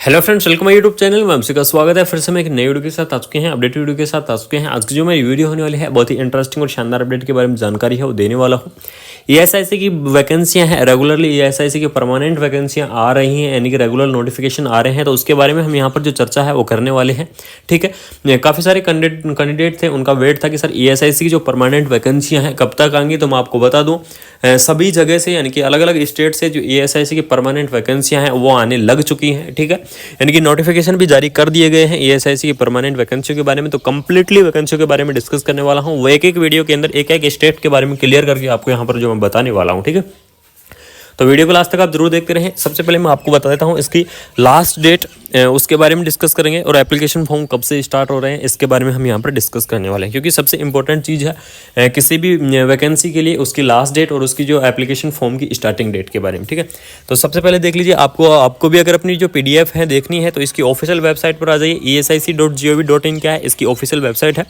Hello friends, welcome my YouTube channel में आपका स्वागत है। फिर से मैं एक नई वीडियो के साथ आ चुके हैं, अपडेट वीडियो के साथ आ चुके हैं। आज की जो मेरी वीडियो होने वाली है बहुत ही इंटरेस्टिंग और शानदार अपडेट के बारे में जानकारी है वो देने वाला हूँ। ईएसआईसी की वैकेंसियां हैं, रेगुलरली ईएसआईसी की परमानेंट वैकेंसियां आ रही हैं, यानी कि रेगुलर नोटिफिकेशन आ रहे हैं। तो उसके बारे में हम यहाँ पर जो चर्चा है वो करने वाले हैं। ठीक है, काफ़ी सारे कैंडिडेट थे, उनका वेट था कि सर ईएसआईसी की जो परमानेंट वैकेंसियाँ हैं कब तक आएंगी। तो मैं आपको बता दूँ, सभी जगह से यानी कि अलग अलग स्टेट से जो ईएसआईसी की परमानेंट वैकेंसियाँ हैं वो आने लग चुकी हैं। ठीक है, यानी कि नोटिफिकेशन भी जारी कर दिए गए हैं ईएसआईसी की परमानेंट वैकेंसियों के बारे में। तो कंप्लीटली वैकेंसियों के बारे में डिस्कस करने वाला हूं। वो एक वीडियो के अंदर एक स्टेट के बारे में क्लियर करके आपको यहां पर जो मैं बताने वाला हूं। ठीक है, तो वीडियो को लास्ट तक आप जरूर देखते रहें। सबसे पहले मैं आपको बता देता हूं इसकी लास्ट डेट, उसके बारे में डिस्कस करेंगे, और एप्लीकेशन फॉर्म कब से स्टार्ट हो रहे हैं इसके बारे में हम यहाँ पर डिस्कस करने वाले हैं। क्योंकि सबसे इंपॉर्टेंट चीज़ है किसी भी वैकेंसी के लिए उसकी लास्ट डेट और उसकी जो एप्लीकेशन फॉर्म की स्टार्टिंग डेट के बारे में। ठीक है, तो सबसे पहले देख लीजिए, आपको भी अगर अपनी जो PDF है देखनी है तो इसकी ऑफिशियल वेबसाइट पर आ जाइए। esic.gov.in क्या है, इसकी ऑफिशियल वेबसाइट है।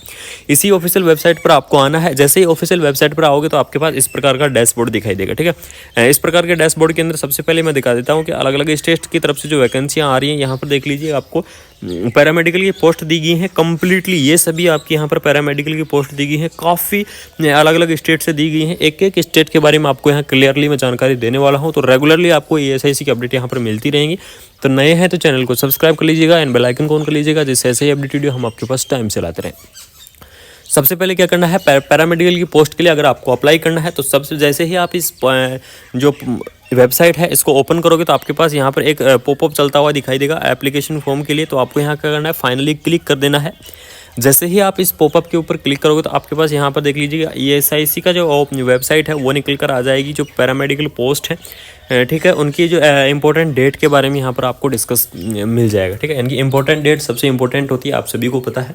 इसी ऑफिशियल वेबसाइट पर आपको आना है। जैसे ही ऑफिशियल वेबसाइट पर आओगे तो आपके पास इस प्रकार का डैशबोर्ड दिखाई देगा। ठीक है, इस प्रकार के डैशबोर्ड के अंदर सबसे पहले मैं दिखा देता हूं कि अलग अलग स्टेट की तरफ से जो वैकेंसियां आ रही हैं। यहाँ पर देख लीजिए, आपको पैरामेडिकल की पोस्ट दी गई हैं कंप्लीटली। ये सभी आपके यहाँ पर पैरामेडिकल की पोस्ट दी गई हैं, काफ़ी अलग अलग स्टेट से दी गई हैं। एक एक स्टेट के बारे में आपको यहाँ क्लियरली मैं जानकारी देने वाला हूँ। तो रेगुलरली आपको ईएसआईसी की अपडेट यहाँ पर मिलती रहेंगी। तो नए हैं तो चैनल को सब्सक्राइब कर लीजिएगा एंड बेल आइकन को ऑन कर लीजिएगा, जिससे ऐसे ही अपडेट वीडियो हम आपके पास टाइम से लाते रहें। सबसे पहले क्या करना है, पैरामेडिकल की पोस्ट के लिए अगर आपको अप्लाई करना है तो सबसे जैसे ही आप इस जो वेबसाइट है इसको ओपन करोगे तो आपके पास यहाँ पर एक पॉपअप चलता हुआ दिखाई देगा एप्लीकेशन फॉर्म के लिए। तो आपको यहाँ क्या करना है, फाइनली क्लिक कर देना है। जैसे ही आप इस पॉपअप के ऊपर क्लिक करोगे तो आपके पास यहाँ पर देख लीजिएगा ईएसआईसी का जो वेबसाइट है वो निकल कर आ जाएगी। जो पैरामेडिकल पोस्ट है, ठीक है, उनकी जो इंपॉर्टेंट डेट के बारे में यहाँ पर आपको डिस्कस मिल जाएगा। ठीक है, यानी कि इंपॉर्टेंट डेट सबसे इंपॉर्टेंट होती है, आप सभी को पता है।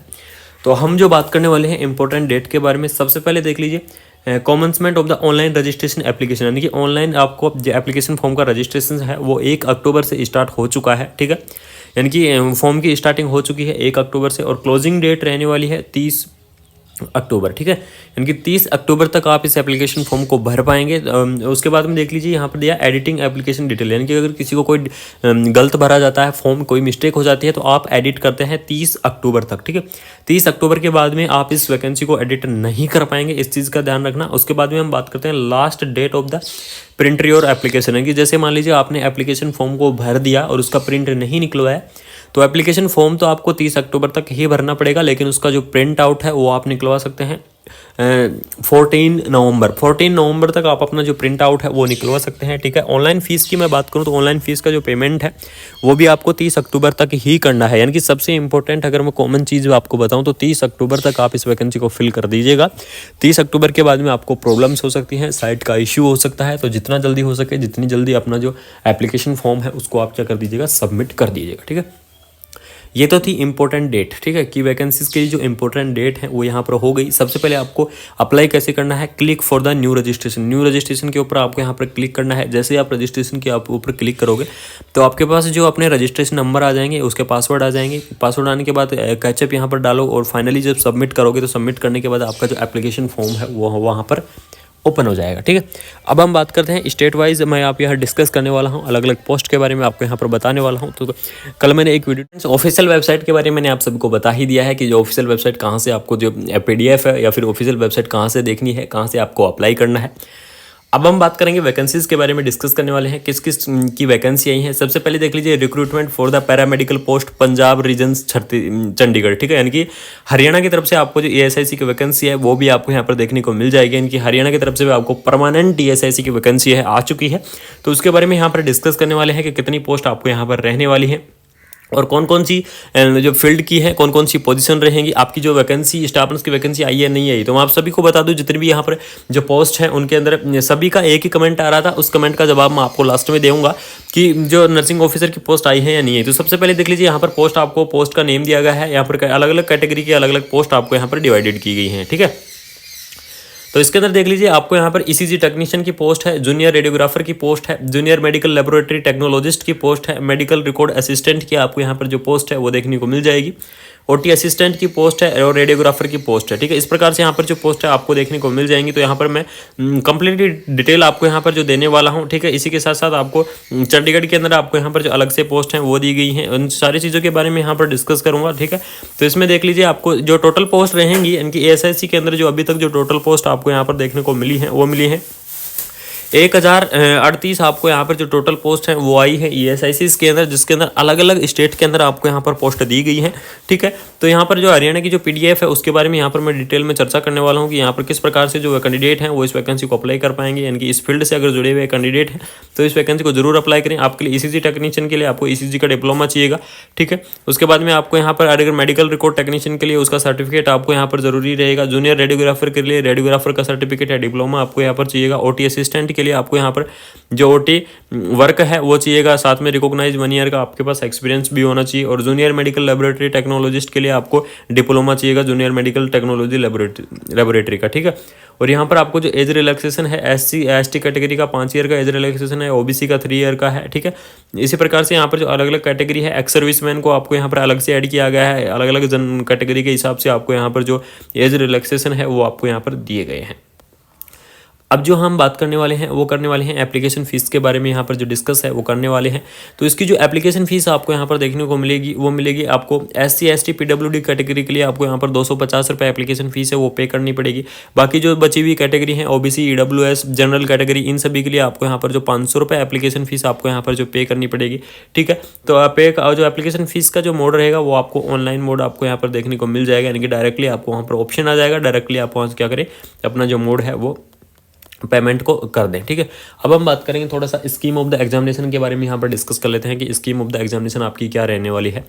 तो हम जो बात करने वाले हैं इंपॉर्टेंट डेट के बारे में, सबसे पहले देख लीजिए कॉमेंसमेंट of the online registration application, यानी कि ऑनलाइन आपको जो एप्लीकेशन फॉर्म का रजिस्ट्रेशन है वो 1 अक्टूबर से स्टार्ट हो चुका है। ठीक है, यानी कि फॉर्म की स्टार्टिंग हो चुकी है 1 अक्टूबर से, और क्लोजिंग डेट रहने वाली है 30 अक्टूबर। ठीक है, यानी कि 30 अक्टूबर तक आप इस एप्लीकेशन फॉर्म को भर पाएंगे। उसके बाद में देख लीजिए यहाँ पर दिया एडिटिंग एप्लीकेशन डिटेल, यानी कि अगर किसी को कोई गलत भरा जाता है फॉर्म, कोई मिस्टेक हो जाती है तो आप एडिट करते हैं 30 अक्टूबर तक। ठीक है, 30 अक्टूबर के बाद में आप इस वैकेंसी को एडिट नहीं कर पाएंगे, इस चीज़ का ध्यान रखना। उसके बाद में हम बात करते हैं last date of the print your application, है कि जैसे मान लीजिए आपने एप्लीकेशन फॉर्म को भर दिया और उसका प्रिंट नहीं निकलवाया तो एप्लीकेशन फॉर्म तो आपको 30 अक्टूबर तक ही भरना पड़ेगा, लेकिन उसका जो प्रिंट आउट है वो आप निकलवा सकते हैं 14 नवंबर तक आप अपना जो प्रिंट आउट है वो निकलवा सकते हैं। ठीक है, ऑनलाइन फीस की मैं बात करूं तो ऑनलाइन फीस का जो पेमेंट है वो भी आपको 30 अक्टूबर तक ही करना है। यानी कि सबसे इंपॉर्टेंट अगर मैं कॉमन चीज़ आपको बताऊं तो 30 अक्टूबर तक आप इस वैकेंसी को फिल कर दीजिएगा। 30 अक्टूबर के बाद में आपको प्रॉब्लम्स हो सकती हैं, साइट का इश्यू हो सकता है। तो जितना जल्दी हो सके, जितनी जल्दी अपना जो एप्लीकेशन फॉर्म है उसको आप क्या कर दीजिएगा, सबमिट कर दीजिएगा। ठीक है, ये तो थी इंपॉर्टेंट डेट। ठीक है, कि वैकेंसीज की जो इंपॉर्टेंट डेट है वो यहाँ पर हो गई। सबसे पहले आपको अप्लाई कैसे करना है, click for the new registration. New registration के ऊपर आपको यहाँ पर क्लिक करना है। जैसे आप रजिस्ट्रेशन के आप ऊपर क्लिक करोगे तो आपके पास जो अपने रजिस्ट्रेशन नंबर आ जाएंगे, उसके पासवर्ड आ जाएंगे। पासवर्ड आने के बाद कैचअप यहाँ पर डालो, और फाइनली जब सबमिट करोगे तो सबमिट करने के बाद आपका जो एप्लीकेशन फॉर्म है वो वहाँ पर ओपन हो जाएगा। ठीक है, अब हम बात करते हैं स्टेट वाइज। मैं आप यहाँ डिस्कस करने वाला हूँ, अलग अलग पोस्ट के बारे में आपको यहाँ पर बताने वाला हूँ। तो कल मैंने एक वीडियो ऑफिशियल वेबसाइट के बारे में मैंने आप सबको बता ही दिया है कि जो ऑफिशियल वेबसाइट कहाँ से आपको जो PDF है या फिर ऑफिशियल वेबसाइट कहाँ से देखनी है, कहाँ से आपको अप्लाई करना है। अब हम बात करेंगे वैकेंसीज के बारे में, डिस्कस करने वाले हैं किस किस की वैकेंसी आई है। सबसे पहले देख लीजिए recruitment for the paramedical post Punjab regions Chandigarh. ठीक है, यानी कि हरियाणा की तरफ से आपको जो ईएसआईसी की वैकेंसी है वो भी आपको यहाँ पर देखने को मिल जाएगी। यानी कि हरियाणा की तरफ से भी आपको परमानेंट ईएसआईसी की वैकेंसी है आ चुकी है। तो उसके बारे में यहाँ पर डिस्कस करने वाले हैं कि कितनी पोस्ट आपको यहाँ पर रहने वाली है और कौन कौन सी जो फील्ड की है, कौन कौन सी पोजीशन रहेंगी, आपकी जो वैकेंसी स्टाफ नर्स की वैकेंसी आई है नहीं आई। तो मैं आप सभी को बता दूं, जितने भी यहाँ पर जो पोस्ट है उनके अंदर सभी का एक ही कमेंट आ रहा था। उस कमेंट का जवाब मैं आपको लास्ट में दूंगा कि जो नर्सिंग ऑफिसर की पोस्ट आई है या नहीं है। तो सबसे पहले देख लीजिए यहाँ पर पोस्ट, आपको पोस्ट का नेम दिया गया है। यहाँ पर अलग अलग कैटेगरी की अलग अलग पोस्ट आपको यहाँ पर डिवाइडेड की गई है। ठीक है, तो इसके अंदर देख लीजिए आपको यहाँ पर ECG टेक्नीशियन की पोस्ट है, जूनियर रेडियोग्राफर की पोस्ट है, जूनियर मेडिकल लेबोरेटरी टेक्नोलॉजिस्ट की पोस्ट है, मेडिकल रिकॉर्ड असिस्टेंट की आपको यहाँ पर जो पोस्ट है वो देखने को मिल जाएगी। ओटी असिस्टेंट की पोस्ट है और रेडियोग्राफर की पोस्ट है। ठीक है, इस प्रकार से यहाँ पर जो पोस्ट है आपको देखने को मिल जाएंगी। तो यहाँ पर मैं कंप्लीटली डिटेल आपको यहाँ पर जो देने वाला हूँ। ठीक है, इसी के साथ साथ आपको चंडीगढ़ के अंदर आपको यहाँ पर जो अलग से पोस्ट हैं वो दी गई हैं, उन सारी चीज़ों के बारे में यहाँ पर डिस्कस करूँगा। ठीक है, तो इसमें देख लीजिए आपको जो टोटल पोस्ट रहेंगी इनकी एएसआईसी के अंदर जो अभी तक जो टोटल पोस्ट आपको यहाँ पर देखने को मिली है वो मिली है 1038 आपको यहाँ पर जो टोटल पोस्ट है वो आई है ईएसआईसी के अंदर, जिसके अंदर अलग अलग स्टेट के अंदर आपको यहाँ पर पोस्ट दी गई है। ठीक है, तो यहाँ पर जो हरियाणा की जो पीडीएफ है उसके बारे में यहाँ पर मैं डिटेल में चर्चा करने वाला हूँ कि यहाँ पर किस प्रकार से जो कैंडिडेट हैं वो इस वैकेंसी को अप्लाई कर पाएंगे। यानी कि इस फील्ड से अगर जुड़े हुए कैंडिडेट हैं तो इस वैकेंसी को जरूर अप्लाई करें। आपके लिए ईसीजी टेक्नीशियन के लिए आपको ईसीजी का डिप्लोमा चाहिएगा। ठीक है, उसके बाद में आपको यहाँ पर अगर मेडिकल रिकॉर्ड टेक्नीशियन के लिए उसका सर्टिफिकेट आपको यहाँ पर जरूरी रहेगा। जूनियर रेडियोग्राफर के लिए रेडियोग्राफर का सर्टिफिकेट या डिप्लोमा आपको यहाँ पर चाहिएगा। ओटी असिस्टेंट के लिए आपको यहाँ पर जो ओटी वर्क है वो चाहिएगा, साथ में रिकॉग्नाइज 1 ईयर का आपके पास एक्सपीरियंस भी होना चाहिए। और जूनियर मेडिकल लेबोरेटरी टेक्नोलॉजिस्ट के लिए आपको डिप्लोमा चाहिएगा जूनियर मेडिकल टेक्नोलॉजी लेबोरेटरी का। ठीक है, और यहाँ पर आपको जो एज रिलैक्सेशन है एससी एसटी कैटेगरी का 5 ईयर का एज रिलैक्सेशन है, ओबीसी का 3 ईयर का है। ठीक है, इसी प्रकार से यहाँ पर जो अलग अलग कैटेगरी है एक्स सर्विसमैन को आपको यहाँ पर अलग से ऐड किया गया है। अलग अलग जन कैटेगरी के हिसाब से आपको यहाँ पर जो एज रिलैक्सेशन है वो आपको यहाँ पर दिए गए हैं। अब जो हम बात करने वाले हैं वो करने वाले हैं एप्लीकेशन फ़ीस के बारे में। यहाँ पर जो डिस्कस है वो करने वाले हैं। तो इसकी जो एप्लीकेशन फ़ीस आपको यहाँ पर देखने को मिलेगी वो मिलेगी आपको एससी एसटी पीडब्ल्यूडी कैटेगरी के लिए आपको यहाँ पर 250 रुपये एप्लीकेशन फ़ीस है वो पे करनी पड़ेगी। बाकी जो बची हुई कैटेगरी है ओबीसी ईडब्ल्यूएस जनरल कैटेगरी इन सभी के लिए आपको यहाँ पर जो 500 रुपये एप्लीकेशन फ़ीस आपको यहाँ पर जो पे करनी पड़ेगी। ठीक है, तो पे जो एप्लीकेशन फ़ीस का जो मोड रहेगा वो आपको ऑनलाइन मोड आपको यहाँ पर देखने को मिल जाएगा। यानी कि डायरेक्टली आपको वहाँ पर ऑप्शन आ जाएगा, डायरेक्टली आप वहाँ से क्या करें अपना जो मोड है वो पेमेंट को कर दें। ठीक है, अब हम बात करेंगे थोड़ा सा स्कीम ऑफ द एग्जामिनेशन के बारे में। यहाँ पर डिस्कस कर लेते हैं कि स्कीम ऑफ द एग्जामिनेशन आपकी क्या रहने वाली है।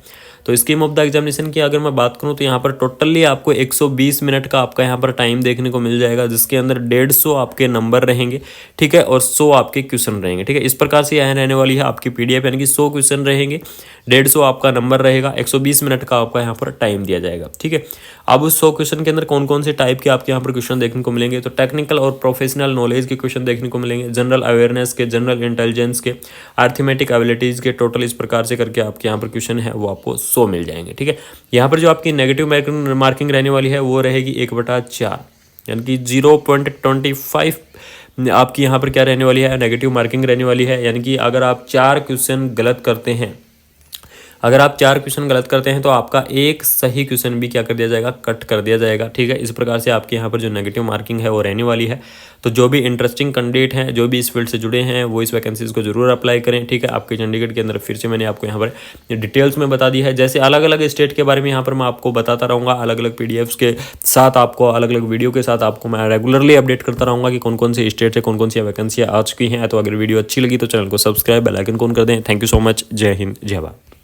तो स्कीम ऑफ द एग्जामिनेशन की अगर मैं बात करूँ तो यहाँ पर टोटली आपको 120 मिनट का आपका यहाँ पर टाइम देखने को मिल जाएगा, जिसके अंदर 150 आपके नंबर रहेंगे। ठीक है, और 100 आपके क्वेश्चन रहेंगे। ठीक है, इस प्रकार से यहाँ रहने वाली है आपकी पीडीएफ। यानी कि 100 क्वेश्चन रहेंगे, 150 आपका नंबर रहेगा, 120 मिनट का आपका यहाँ पर टाइम दिया जाएगा। ठीक है, अब उस 100 क्वेश्चन के अंदर कौन कौन से टाइप के आपके यहाँ पर क्वेश्चन देखने को मिलेंगे। तो टेक्निकल और प्रोफेशनल नॉलेज के क्वेश्चन देखने को मिलेंगे, जनरल अवेयरनेस के, जनरल इंटेलिजेंस के, अर्थमेटिक एबिलिटीज़ के, टोटल इस प्रकार से करके आपके यहाँ पर क्वेश्चन है वो आपको 100 मिल जाएंगे। ठीक है, यहाँ पर जो आपकी नेगेटिव मार्किंग रहने वाली है वो रहेगी 1/4, यानी कि 0.25 आपकी यहाँ पर क्या रहने वाली है नेगेटिव मार्किंग रहने वाली है। यानी कि अगर आप 4 क्वेश्चन गलत करते हैं, अगर आप 4 क्वेश्चन गलत करते हैं तो आपका एक सही क्वेश्चन भी क्या कर दिया जाएगा, कट कर दिया जाएगा। ठीक है, इस प्रकार से आपके यहाँ पर जो नेगेटिव मार्किंग है वो रहने वाली है। तो जो भी इंटरेस्टिंग कैंडिडेट हैं, जो भी इस फील्ड से जुड़े हैं, वो इस वैकेंसीज़ को जरूर अप्लाई करें। ठीक है, आपके चंडीगढ़ के अंदर फिर से मैंने आपको यहाँ पर डिटेल्स में बता दी है। जैसे अलग अलग स्टेट के बारे में यहाँ पर मैं आपको बताता रहूँगा, अलग अलग पीडीएफ्स के साथ आपको अलग अलग वीडियो के साथ आपको मैं रेगुलरली अपडेट करता रहूँगा कि कौन कौन से स्टेट से कौन कौन सी वैकेंसियाँ आ चुकी हैं। तो अगर वीडियो अच्छी लगी तो चैनल को सब्सक्राइब, बेल आइकन ऑन कर दें। Thank you so much. जय हिंद, जय भारत।